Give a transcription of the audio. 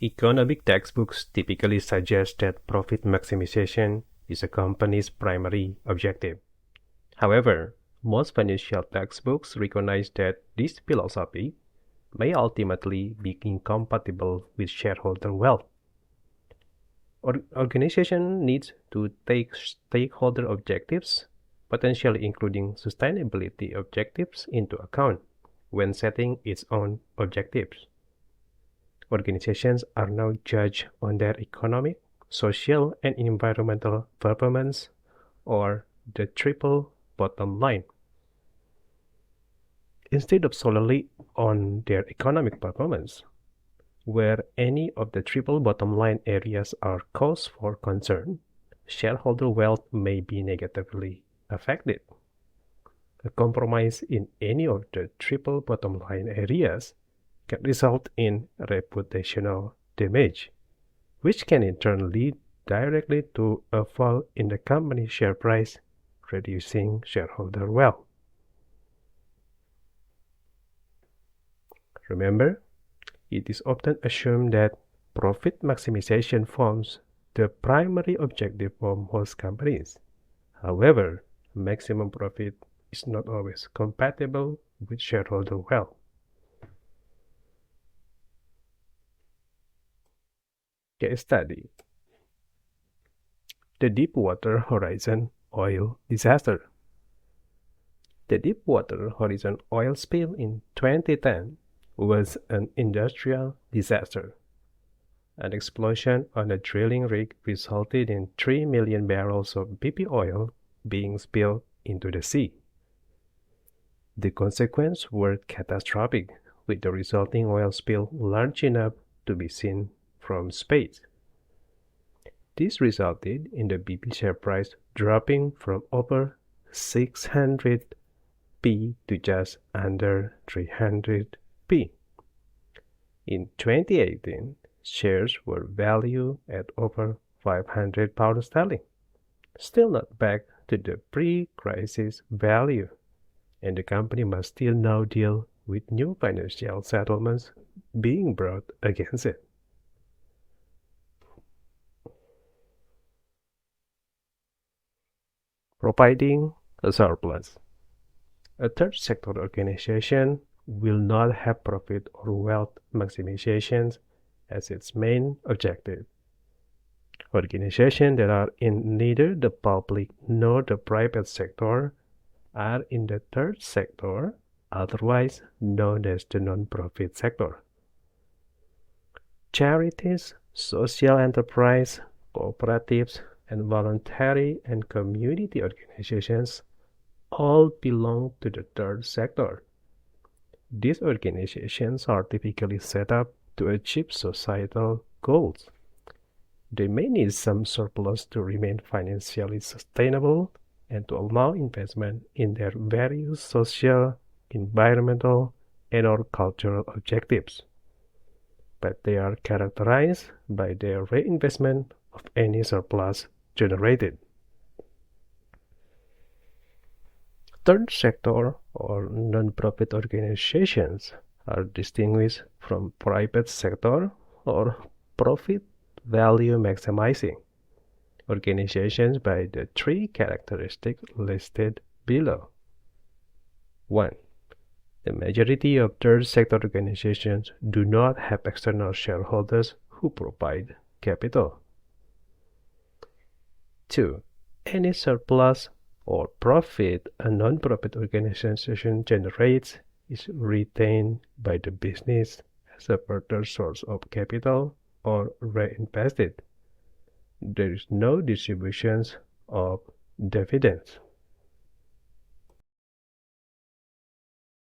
Economic textbooks typically suggest that profit maximization is a company's primary objective. However, most financial textbooks recognize that this philosophy may ultimately be incompatible with shareholder wealth. Organization needs to take stakeholder objectives, potentially including sustainability objectives, into account when setting its own objectives. Organizations are now judged on their economic, social, and environmental performance, or the triple bottom line, instead of solely on their economic performance. Where any of the triple bottom line areas are cause for concern, shareholder wealth may be negatively affected. A compromise in any of the triple bottom line areas can result in reputational damage, which can in turn lead directly to a fall in the company's share price, reducing shareholder wealth. Remember, it is often assumed that profit maximization forms the primary objective for most companies. However, maximum profit is not always compatible with shareholder wealth. Case study: the Deepwater Horizon oil disaster. The Deepwater Horizon oil spill in 2010 was an industrial disaster. An explosion on a drilling rig resulted in 3 million barrels of BP oil being spilled into the sea. The consequences were catastrophic, with the resulting oil spill large enough to be seen from space. This resulted in the BP share price dropping from over 600p to just under 300p. In 2018, shares were valued at over £500, still not back to the pre-crisis value, and the company must still now deal with new financial settlements being brought against it. Providing a surplus. A third sector organization will not have profit or wealth maximization as its main objective. Organizations that are in neither the public nor the private sector are in the third sector, otherwise known as the non-profit sector. Charities, social enterprise, cooperatives, and voluntary and community organizations all belong to the third sector. These organizations are typically set up to achieve societal goals. They may need some surplus to remain financially sustainable and to allow investment in their various social, environmental, and/or cultural objectives. But they are characterized by their reinvestment of any surplus generated. Third sector or non-profit organizations are distinguished from private sector or profit value maximizing organizations by the three characteristics listed below. 1. The majority of third sector organizations do not have external shareholders who provide capital. 2. Any surplus or profit a non-profit organization generates is retained by the business as a further source of capital or reinvested. There is no distributions of dividends.